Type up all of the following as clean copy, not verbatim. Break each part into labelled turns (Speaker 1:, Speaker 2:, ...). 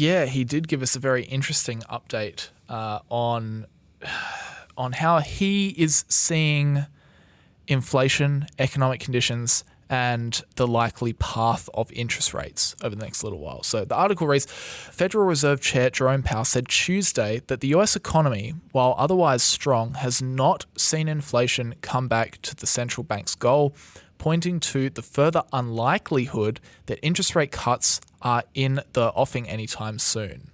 Speaker 1: Yeah, he did give us a very interesting update on how he is seeing inflation, economic conditions, and the likely path of interest rates over the next little while. So the article reads, Federal Reserve Chair Jerome Powell said Tuesday that the US economy, while otherwise strong, has not seen inflation come back to the central bank's goal, pointing to the further unlikelihood that interest rate cuts are in the offing anytime soon.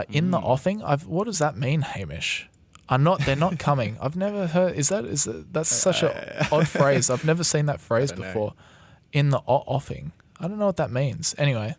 Speaker 1: In the offing? What does that mean, Hamish? They're not coming. I've never heard. That's such an odd phrase. I've never seen that phrase before. In the offing. I don't know what that means. Anyway,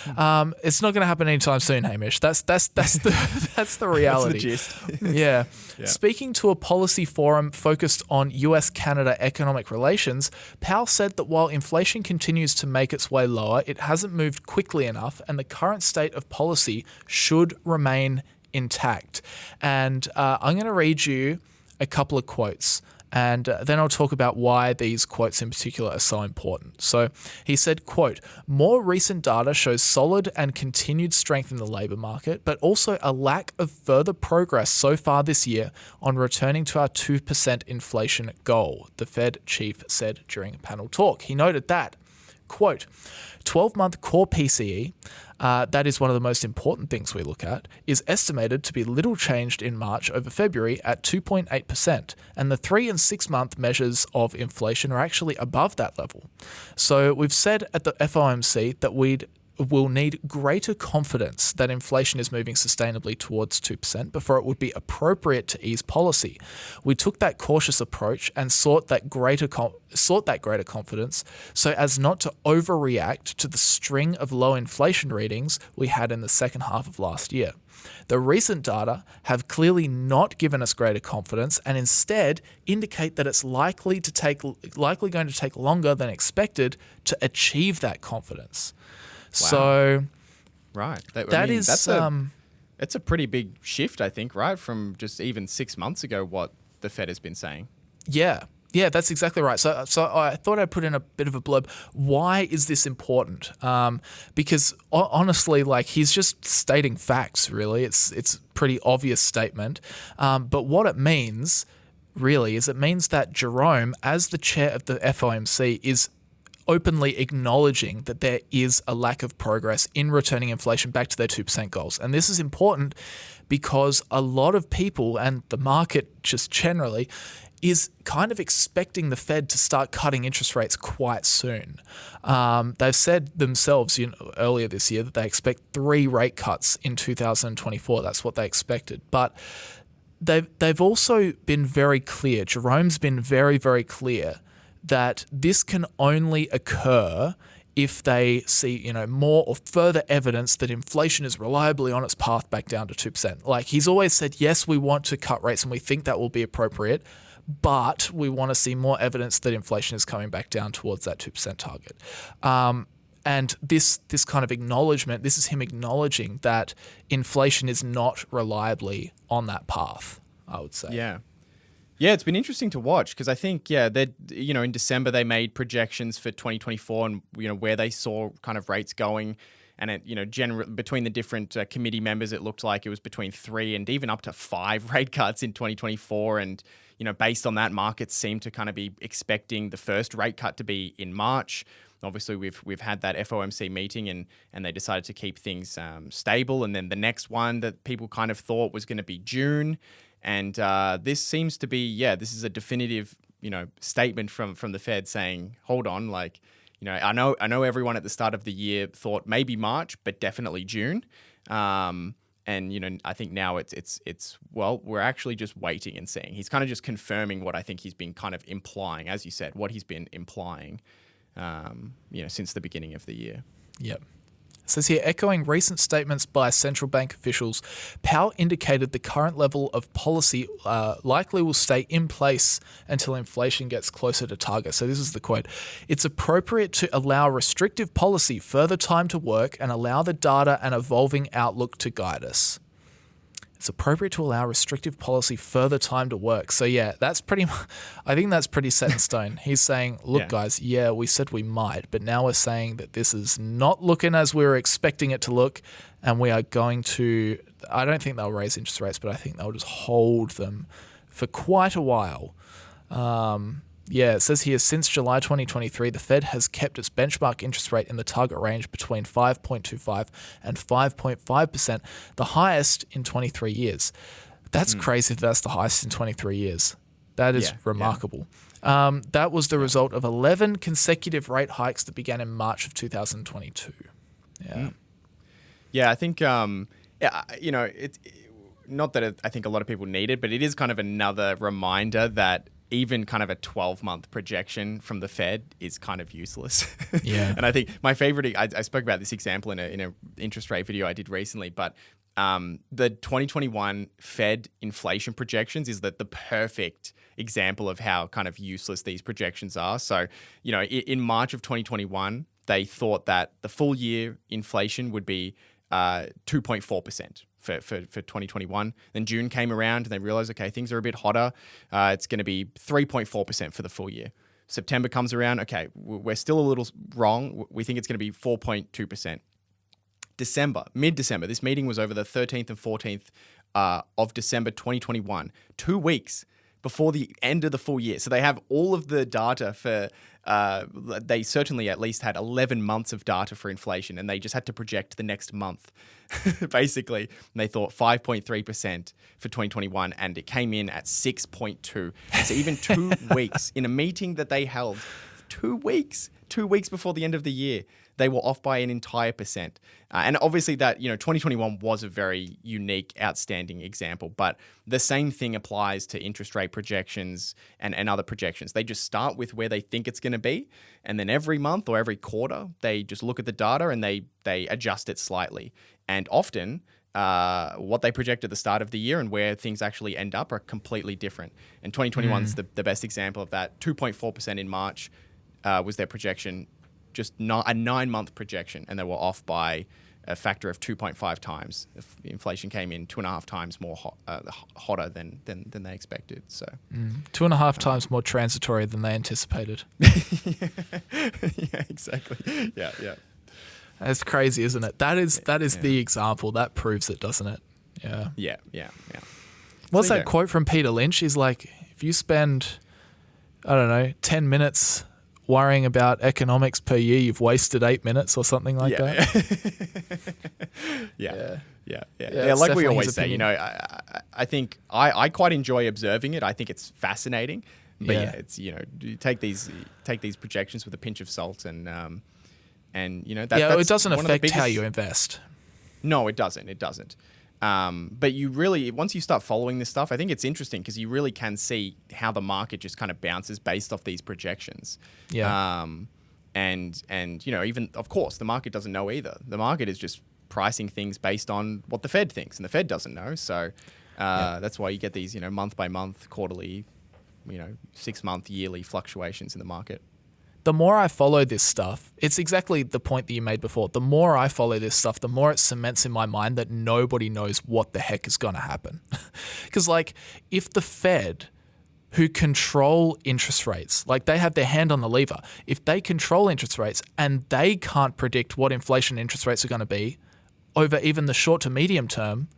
Speaker 1: it's not going to happen anytime soon, Hamish. That's the reality.
Speaker 2: That's the gist.
Speaker 1: Yeah. Speaking to a policy forum focused on US-Canada economic relations, Powell said that while inflation continues to make its way lower, it hasn't moved quickly enough, and the current state of policy should remain intact. And I'm going to read you a couple of quotes, and then I'll talk about why these quotes in particular are so important. So he said, quote, more recent data shows solid and continued strength in the labour market, but also a lack of further progress so far this year on returning to our 2% inflation goal, the Fed chief said during a panel talk. He noted that, quote, 12-month core PCE, that is one of the most important things we look at, is estimated to be little changed in March over February at 2.8%, and the 3 and 6 month measures of inflation are actually above that level. So we've said at the FOMC that we'll need greater confidence that inflation is moving sustainably towards 2% before it would be appropriate to ease policy. We took that cautious approach and sought that greater confidence so as not to overreact to the string of low inflation readings we had in the second half of last year. The recent data have clearly not given us greater confidence and instead indicate that it's likely going to take longer than expected to achieve that confidence.
Speaker 2: Wow.
Speaker 1: So,
Speaker 2: right.
Speaker 1: That's
Speaker 2: a pretty big shift, I think, right? From just even 6 months ago, what the Fed has been saying.
Speaker 1: Yeah, that's exactly right. So I thought I'd put in a bit of a blurb. Why is this important? Because honestly, he's just stating facts, really. It's a pretty obvious statement. But what it means, really, is it means that Jerome, as the chair of the FOMC, is openly acknowledging that there is a lack of progress in returning inflation back to their 2% goals. And this is important because a lot of people and the market just generally is kind of expecting the Fed to start cutting interest rates quite soon. They've said themselves earlier this year that they expect 3 rate cuts in 2024. That's what they expected. But they've also been very clear. Jerome's been very, very clear that this can only occur if they see, more or further evidence that inflation is reliably on its path back down to 2%. He's always said, yes, we want to cut rates and we think that will be appropriate, but we want to see more evidence that inflation is coming back down towards that 2% target. And this kind of acknowledgement, this is him acknowledging that inflation is not reliably on that path, I would say.
Speaker 2: Yeah, it's been interesting to watch because I think, in December they made projections for 2024 and, where they saw kind of rates going. And it, between the different committee members, it looked like it was between 3 and even up to 5 rate cuts in 2024. And, based on that, markets seem to kind of be expecting the first rate cut to be in March. Obviously, we've had that FOMC meeting and they decided to keep things stable. And then the next one that people kind of thought was going to be June. And this seems to be, this is a definitive, statement from the Fed saying, hold on, I know everyone at the start of the year thought maybe March, but definitely June. And I think now it's we're actually just waiting and seeing. He's kind of just confirming what I think he's been kind of implying, as you said, what he's been implying, since the beginning of the year.
Speaker 1: Yep. It says here, echoing recent statements by central bank officials, Powell indicated the current level of policy likely will stay in place until inflation gets closer to target. So this is the quote. It's appropriate to allow restrictive policy further time to work and allow the data and evolving outlook to guide us. It's appropriate to allow restrictive policy further time to work. So yeah, I think that's pretty set in stone. He's saying, look, guys, we said we might, but now we're saying that this is not looking as we were expecting it to look, and we are going to, I don't think they'll raise interest rates, but I think they'll just hold them for quite a while. It says here, since July 2023, the Fed has kept its benchmark interest rate in the target range between 5.25 and 5.5%, the highest in 23 years. That's crazy if that's the highest in 23 years. That is remarkable. That was the result of 11 consecutive rate hikes that began in March of 2022.
Speaker 2: Yeah, I think, it's not that I think a lot of people need it, but it is kind of another reminder that even kind of a 12-month projection from the Fed is kind of useless.
Speaker 1: Yeah.
Speaker 2: And I think my favorite, I spoke about this example in a interest rate video I did recently, but the 2021 Fed inflation projections is the perfect example of how kind of useless these projections are. So, in March of 2021, they thought that the full year inflation would be 2.4%. For 2021. Then June came around and they realized, okay, things are a bit hotter. It's going to be 3.4% for the full year. September comes around. Okay, we're still a little wrong. We think it's going to be 4.2%. Mid-December, this meeting was over the 13th and 14th of December 2021, 2 weeks before the end of the full year. So they have all of the data for, they certainly at least had 11 months of data for inflation, and they just had to project the next month, basically. And they thought 5.3% for 2021, and it came in at 6.2. So even 2 weeks in a meeting that they held, 2 weeks before the end of the year, they were off by an entire percent. And obviously that, 2021 was a very unique, outstanding example, but the same thing applies to interest rate projections and other projections. They just start with where they think it's going to be, and then every month or every quarter, they just look at the data and they adjust it slightly. And often, what they project at the start of the year and where things actually end up are completely different. And 2021 is the best example of that. 2.4% in March was their projection, just not a 9-month projection, and they were off by a factor of 2.5 times. If inflation came in 2.5 times more hotter than they expected. So
Speaker 1: 2.5 times more transitory than they anticipated.
Speaker 2: Yeah, exactly. Yeah.
Speaker 1: That's crazy, isn't it? That is the example that proves it, doesn't it? Yeah.
Speaker 2: Yeah.
Speaker 1: What's that quote from Peter Lynch? He's like, if you spend, 10 minutes worrying about economics per year, you've wasted 8 minutes or something like that.
Speaker 2: Yeah. Like we always say, I think I quite enjoy observing it. I think it's fascinating. But it's, you take these projections with a pinch of salt and that's
Speaker 1: it doesn't affect how you invest.
Speaker 2: No, it doesn't. But you really, once you start following this stuff, I think it's interesting because you really can see how the market just kind of bounces based off these projections.
Speaker 1: Yeah.
Speaker 2: And even, of course, the market doesn't know either. The market is just pricing things based on what the Fed thinks, and the Fed doesn't know. So that's why you get these, month by month, quarterly, 6-month, yearly fluctuations in the market.
Speaker 1: The more I follow this stuff, it's exactly the point that you made before. The more I follow this stuff, the more it cements in my mind that nobody knows what the heck is going to happen. Because, if the Fed, who control interest rates, they have their hand on the lever, if they control interest rates and they can't predict what inflation interest rates are going to be over even the short to medium term,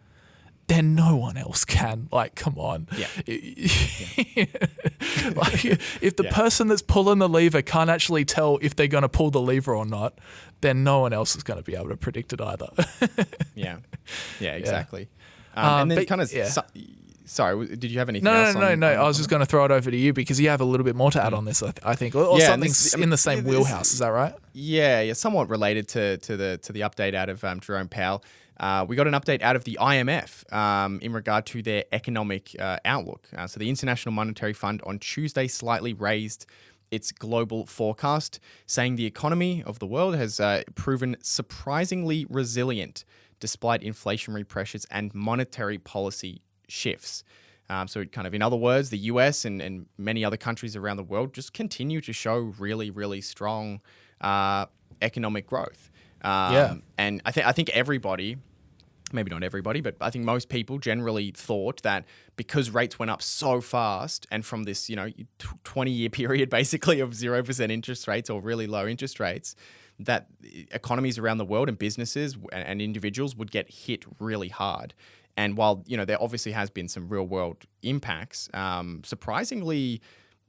Speaker 1: then no one else can. Come on.
Speaker 2: Yeah.
Speaker 1: If the person that's pulling the lever can't actually tell if they're going to pull the lever or not, then no one else is going to be able to predict it either.
Speaker 2: Yeah, exactly. And then sorry, did you have anything else?
Speaker 1: No. I was just going to throw it over to you because you have a little bit more to add on this, I think, or something in the same wheelhouse. Is that right?
Speaker 2: Yeah, somewhat related to the update out of Jerome Powell. We got an update out of the IMF in regard to their economic outlook. So the International Monetary Fund on Tuesday slightly raised its global forecast, saying the economy of the world has proven surprisingly resilient despite inflationary pressures and monetary policy shifts. So kind of, in other words, the US and many other countries around the world just continue to show really, really strong economic growth. And I think everybody maybe not everybody, but I think most people generally thought that because rates went up so fast and from this, 20-year period basically of 0% interest rates or really low interest rates, that economies around the world and businesses and individuals would get hit really hard. And while, there obviously has been some real world impacts, surprisingly,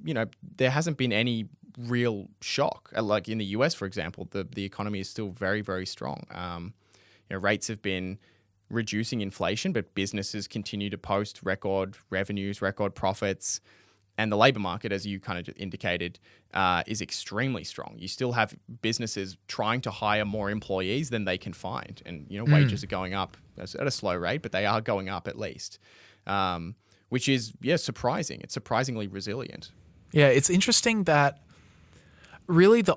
Speaker 2: there hasn't been any real shock. Like in the US, for example, the economy is still very, very strong. Rates have been reducing inflation, but businesses continue to post record revenues, record profits. And the labor market, as you kind of indicated, is extremely strong. You still have businesses trying to hire more employees than they can find. And, wages are going up at a slow rate, but they are going up at least, which is, surprising. It's surprisingly resilient.
Speaker 1: Yeah, it's interesting that really we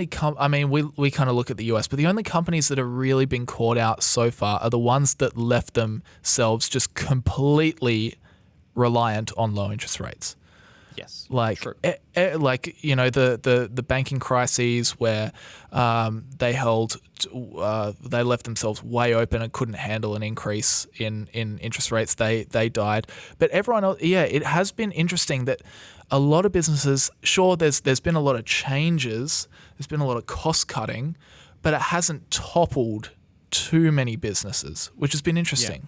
Speaker 1: kind of look at the US, but the only companies that have really been caught out so far are the ones that left themselves just completely reliant on low interest rates.
Speaker 2: Yes,
Speaker 1: like
Speaker 2: true.
Speaker 1: The banking crises where they left themselves way open and couldn't handle an increase in interest rates. They died. But everyone else, it has been interesting that a lot of businesses, sure, there's been a lot of changes, there's been a lot of cost cutting, but it hasn't toppled too many businesses, which has been interesting.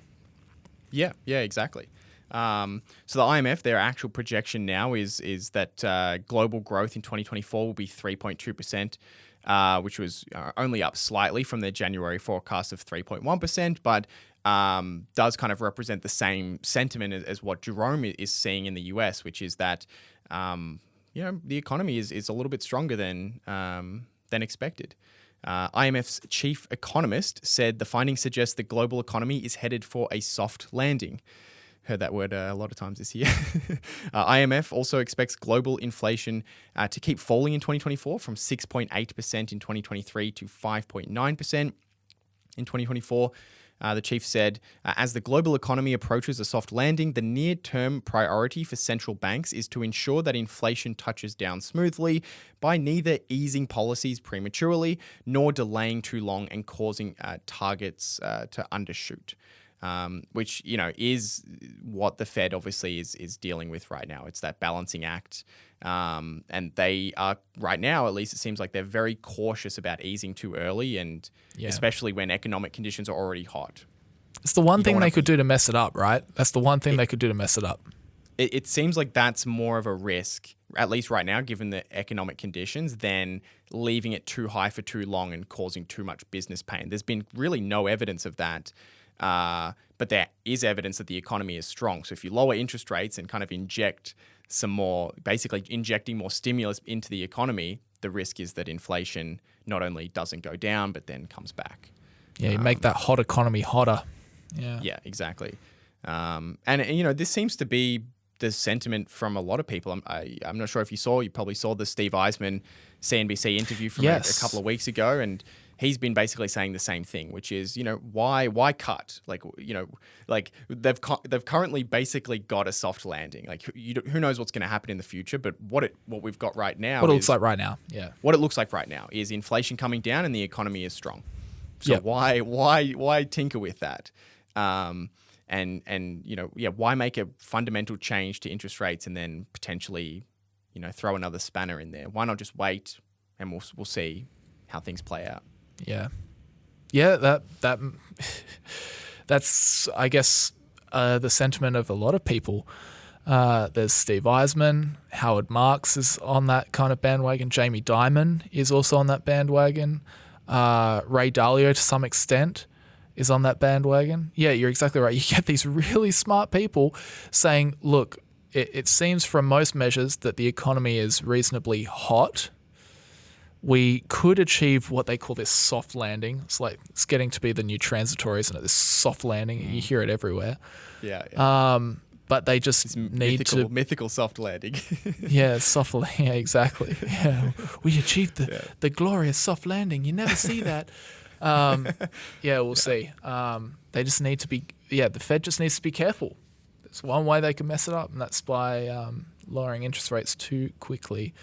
Speaker 2: Yeah, exactly. So the IMF, their actual projection now is that global growth in 2024 will be 3.2%, which was only up slightly from their January forecast of 3.1%, but does kind of represent the same sentiment as what Jerome is seeing in the US, which is that the economy is a little bit stronger than expected. IMF's chief economist said the findings suggest the global economy is headed for a soft landing. Heard that word a lot of times this year. IMF also expects global inflation to keep falling in 2024 from 6.8% in 2023 to 5.9% in 2024. The chief said, as the global economy approaches a soft landing, the near-term priority for central banks is to ensure that inflation touches down smoothly by neither easing policies prematurely nor delaying too long and causing targets to undershoot. Which, is what the Fed obviously is dealing with right now. It's that balancing act. And they are, right now, at least it seems like they're very cautious about easing too early, and especially when economic conditions are already hot.
Speaker 1: It's the one thing they could do to mess it up, right? That's the one thing they could do to mess it up.
Speaker 2: It seems like that's more of a risk, at least right now, given the economic conditions, than leaving it too high for too long and causing too much business pain. There's been really no evidence of that. But there is evidence that the economy is strong. So if you lower interest rates and kind of inject some more, basically injecting more stimulus into the economy, the risk is that inflation not only doesn't go down, but then comes back.
Speaker 1: Yeah, you make that hot economy hotter.
Speaker 2: Yeah, exactly. And this seems to be the sentiment from a lot of people. I'm not sure if you probably saw the Steve Eisman CNBC interview from a couple of weeks ago, and he's been basically saying the same thing, which is, why cut? They've currently basically got a soft landing. Like, who knows what's going to happen in the future? But what we've got right now,
Speaker 1: what it looks like right now,
Speaker 2: what it looks like right now is inflation coming down and the economy is strong. So why tinker with that? Why make a fundamental change to interest rates and then potentially, throw another spanner in there? Why not just wait and we'll see how things play out?
Speaker 1: That's I guess the sentiment of a lot of people. There's Steve Eisman, Howard Marks is on that kind of bandwagon. Jamie Dimon is also on that bandwagon. Ray Dalio, to some extent, is on that bandwagon. Yeah, you're exactly right. You get these really smart people saying, look, it seems from most measures that the economy is reasonably hot. We could achieve what they call this soft landing. It's getting to be the new transitory, isn't it? This soft landing. You hear it everywhere.
Speaker 2: Yeah.
Speaker 1: But they just need
Speaker 2: mythical soft landing.
Speaker 1: Soft landing. Yeah, exactly. Yeah, we achieved the glorious soft landing. You never see that. We'll see. They just need to be. The Fed just needs to be careful. There's one way they can mess it up, and that's by lowering interest rates too quickly.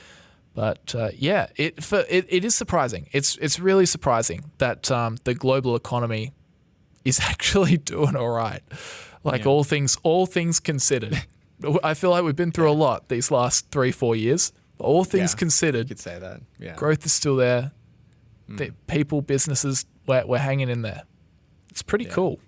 Speaker 1: But it is surprising. It's really surprising that the global economy is actually doing all right. Like all things considered. I feel like we've been through a lot these last 3-4 years. All things considered,
Speaker 2: you could say that. Yeah.
Speaker 1: growth is still there. The people, businesses, we're hanging in there. It's pretty cool.